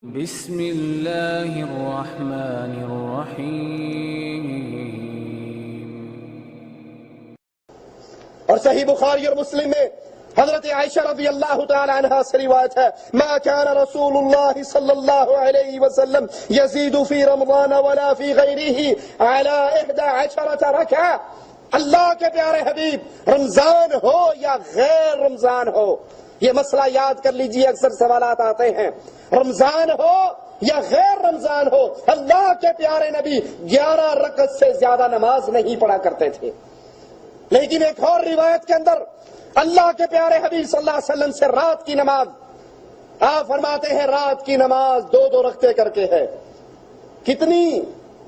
بسم اللہ الرحمن الرحیم۔ اور صحیح بخاری اور مسلم میں حضرت عائشہ رضی اللہ تعالی عنہا سے روایت ہے، ما كان رسول اللہ صلی اللہ علیہ وسلم یزید فی رمضان ولا فی غیرہ علی 11 رکعہ۔ اللہ کے پیارے حبیب، رمضان ہو یا غیر رمضان ہو، یہ مسئلہ یاد کر لیجئے، اکثر سوالات آتے ہیں، رمضان ہو یا غیر رمضان ہو، اللہ کے پیارے نبی 11 رکعت سے زیادہ نماز نہیں پڑھا کرتے تھے۔ لیکن ایک اور روایت کے اندر اللہ کے پیارے حبیب صلی اللہ علیہ وسلم سے رات کی نماز، آپ فرماتے ہیں رات کی نماز 2 رکعتیں کر کے ہے۔ کتنی؟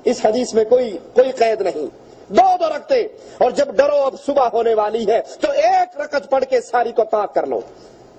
اس حدیث میں کوئی قید نہیں، 2 رکعتیں۔ اور جب ڈرو اب صبح ہونے والی ہے تو 1 رکعت پڑھ کے ساری کو طاق کر لو۔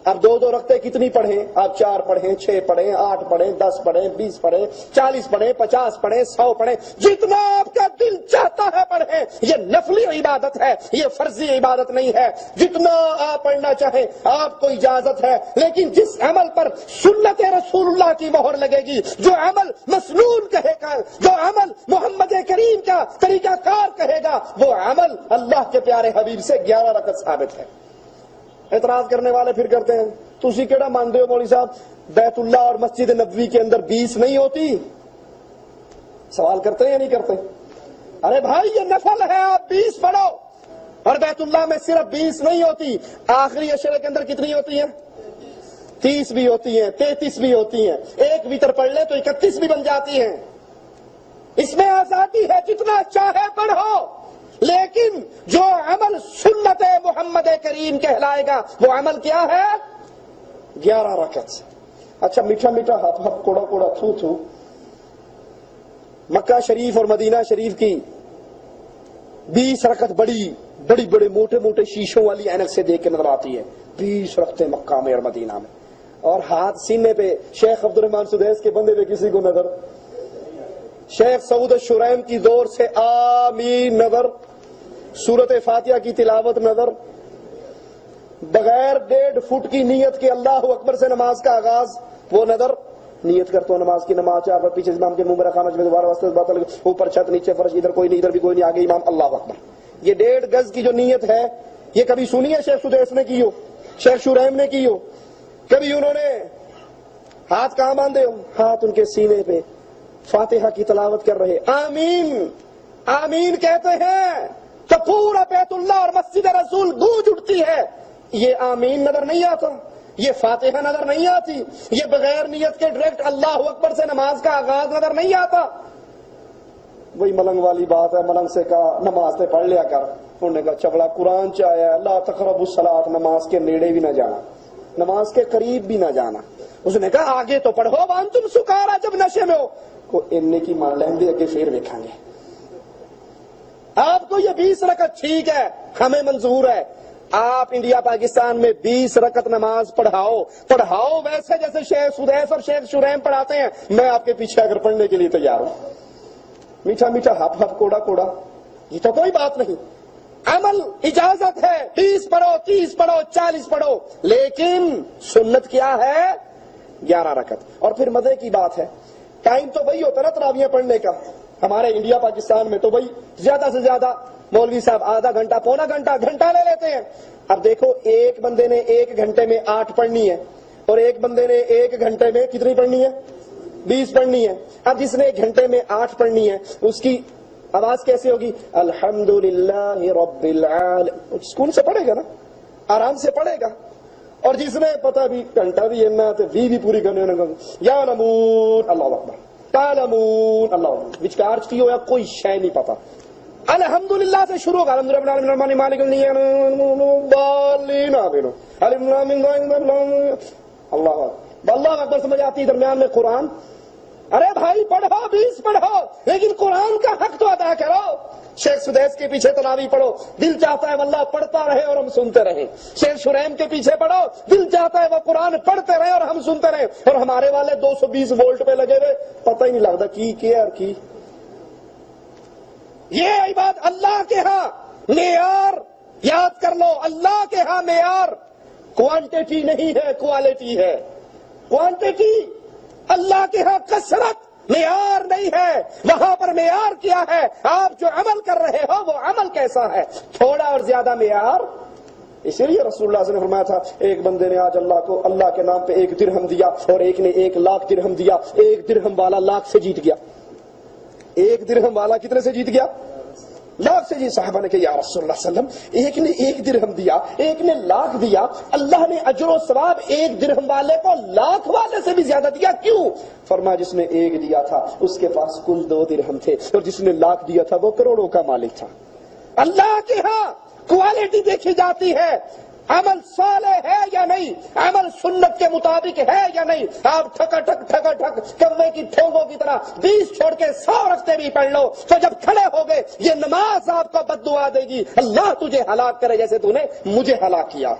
اب 2 رکعتیں کتنی پڑھیں؟ آپ 4 پڑھیں، 6 پڑھیں، 8 پڑھیں، 10 پڑھیں، 20 پڑھیں، 40 پڑھیں، 50 پڑھیں، 100 پڑھیں، جتنا آپ کا دل چاہتا ہے پڑھیں۔ یہ نفلی عبادت ہے، یہ فرضی عبادت نہیں ہے۔ جتنا آپ پڑھنا چاہیں آپ کو اجازت ہے، لیکن جس عمل پر سنت رسول اللہ کی مہر لگے گی، جو عمل مسنون کہے گا، جو عمل محمد کریم کا طریقہ کار کہے گا، وہ عمل اللہ کے پیارے حبیب سے 11 رکعت ثابت ہے۔ اعتراض کرنے والے پھر کرتے ہیں، تسی کیڑا مانتے ہو مولوی صاحب، بیت اللہ اور مسجد نبوی کے اندر 20 نہیں ہوتی؟ سوال کرتے ہیں یا نہیں کرتے؟ ارے بھائی یہ نفل ہے، آپ 20 پڑھو، اور بیت اللہ میں صرف 20 نہیں ہوتی، آخری عشرے کے اندر کتنی ہوتی ہیں؟ 30 بھی ہوتی ہیں، 33 بھی ہوتی ہیں، ایک وتر پڑھ لے تو 31 بھی بن جاتی ہیں۔ اس میں آزادی ہے، جتنا چاہے پڑھو، لیکن جو عمل سنت محمد کریم کہلائے گا وہ عمل کیا ہے؟ 11 رکعت۔ اچھا، میٹھا میٹھا ہپ ہپ کوڑا کوڑا تھو تھو، مکہ شریف اور مدینہ شریف کی 20 رکعت بڑے موٹے موٹے شیشوں والی اینک سے دیکھ کے نظر آتی ہے، 20 رکعتیں مکہ میں اور مدینہ میں، اور ہاتھ سینے پہ شیخ عبد الرحمن سدیس کے بندے پہ کسی کو نظر، شیخ سعود الشریم کی زور سے آمین نظر، سورت فاتحہ کی تلاوت نظر، بغیر 1.5 فٹ کی نیت کے اللہ اکبر سے نماز کا آغاز، وہ نظر، نیت کرتا ہوں نماز کی، نماز چاہ کر پیچھے امام کے منہ میں خامش میں دوبارہ واسطے بات، اوپر چھت نیچے فرش، ادھر کوئی نہیں ادھر بھی کوئی نہیں، آگے امام، اللہ اکبر۔ یہ 1.5 گز کی جو نیت ہے، یہ کبھی سنی ہے شیخ سدیس نے کی ہو، شیخ شریم نے کی ہو؟ کبھی انہوں نے ہاتھ کہاں باندھے ہو؟ ہاتھ ان کے سینے پہ، فاتحہ کی تلاوت کر رہے، آمین آمین کہتے ہیں تو پورا بیت اللہ اور مسجد رسول گونج اٹھتی ہے۔ یہ آمین نظر نہیں آتا، یہ فاتحہ نظر نہیں آتی، یہ بغیر نیت کے ڈائریکٹ اللہ اکبر سے نماز کا آغاز نظر نہیں آتا۔ وہی ملنگ والی بات ہے، ملنگ سے کہا نماز پہ پڑھ لیا کر، انہوں نے کہا چبڑا قرآن چاہیا ہے لا تقربوا الصلاۃ، نماز کے نیڑے بھی نہ جانا، نماز کے قریب بھی نہ جانا۔ اس نے کہا آگے تو پڑھو وانتم سکارا، جب نشے میں ہو کو اننے کی مان لیں گے، اگے پھر دیکھیں گے۔ آپ کو یہ 20 رکعت ٹھیک ہے، ہمیں منظور ہے، آپ انڈیا پاکستان میں 20 رکعت نماز پڑھاؤ ویسے جیسے شیخ سدیس اور شیخ شریم پڑھاتے ہیں، میں آپ کے پیچھے اگر پڑھنے کے لیے تیار ہوں۔ میٹھا میٹھا ہپ ہپ کوڑا کوڑا، یہ تو کوئی بات نہیں، عمل اجازت ہے، 20 پڑھو، 30 پڑھو، 40 پڑھو، لیکن سنت کیا ہے؟ 11 رکعت۔ اور پھر مزے کی بات ہے، ٹائم تو وہی ہوتا نا تراویح پڑھنے کا، ہمارے انڈیا پاکستان میں تو وہی زیادہ سے زیادہ مولوی صاحب آدھا گھنٹہ پونا گھنٹہ لے لیتے ہیں۔ اب دیکھو، ایک بندے نے 1 گھنٹے میں 8 پڑھنی ہے، اور ایک بندے نے 1 گھنٹے میں کتنی پڑھنی ہے؟ 20 پڑھنی ہے۔ اب جس نے 1 گھنٹے میں 8 پڑھنی ہے، اس کی آواز کیسے ہوگی؟ الحمدللہ رب العالمین، سکون سے پڑھے گا نا، آرام سے پڑھے گا۔ اور جس نے پتہ بھی گھنٹہ بھی ہے تو بھی پوری کرنے یا نمون اللہ اکبر، تعلمون اللہ اکبر، وچکار کی ہو یا کوئی شے نہیں پتا، الحمدللہ سے شروع ہوگا، الحمدللہ مالک اللہ اکبر سمجھ آتی، درمیان میں قرآن۔ ارے بھائی پڑھو، 20 پڑھو، لیکن قرآن کا حق تو ادا کرو۔ شیخ سدیس کے پیچھے تراویح پڑھو، دل چاہتا ہے واللہ پڑھتا رہے اور ہم سنتے رہیں۔ شیخ شریم کے پیچھے پڑھو، دل چاہتا ہے وہ قرآن پڑھتے رہے اور ہم سنتے رہیں۔ اور ہمارے والے 220 وولٹ پہ لگے ہوئے، پتہ ہی نہیں لگتا کی۔ یہ عبادت اللہ کے ہاں معیار یاد کر لو، اللہ کے ہاں معیار کوانٹٹی نہیں ہے، کوالٹی ہے۔ کوانٹٹی اللہ کے ہاں کثرت معیار نہیں ہے، وہاں پر معیار کیا ہے؟ آپ جو عمل کر رہے ہو وہ عمل کیسا ہے، تھوڑا اور زیادہ معیار۔ اسی لیے رسول اللہ صلی اللہ علیہ وسلم نے فرمایا تھا ایک بندے نے آج اللہ کو اللہ کے نام پہ 1 درہم دیا اور ایک نے 1 لاکھ درہم دیا، 1 درہم والا لاکھ سے جیت گیا۔ 1 درہم والا کتنے سے جیت گیا؟ لاکھ سے جی۔ صحابہ نے کہا یا رسول اللہ صلی اللہ علیہ وسلم ایک نے 1 درہم دیا، ایک نے لاکھ دیا، اللہ نے اجر و ثواب 1 درہم والے کو لاکھ والے سے بھی زیادہ دیا، کیوں؟ فرمایا جس نے 1 دیا تھا اس کے پاس کل 2 درہم تھے اور جس نے لاکھ دیا تھا وہ کروڑوں کا مالک تھا۔ اللہ کے ہاں کوالٹی دیکھی جاتی ہے، عمل صالح ہے یا نہیں، عمل سنت کے مطابق ہے یا نہیں۔ آپ ٹھکا ٹھک کوے کی ٹھونگوں کی طرح 20 چھوڑ کے 100 رکھتے بھی پڑھ لو تو جب کھڑے ہو گئے یہ نماز آپ کو بد دعا دے گی، اللہ تجھے ہلاک کرے جیسے تو نے مجھے ہلاک کیا۔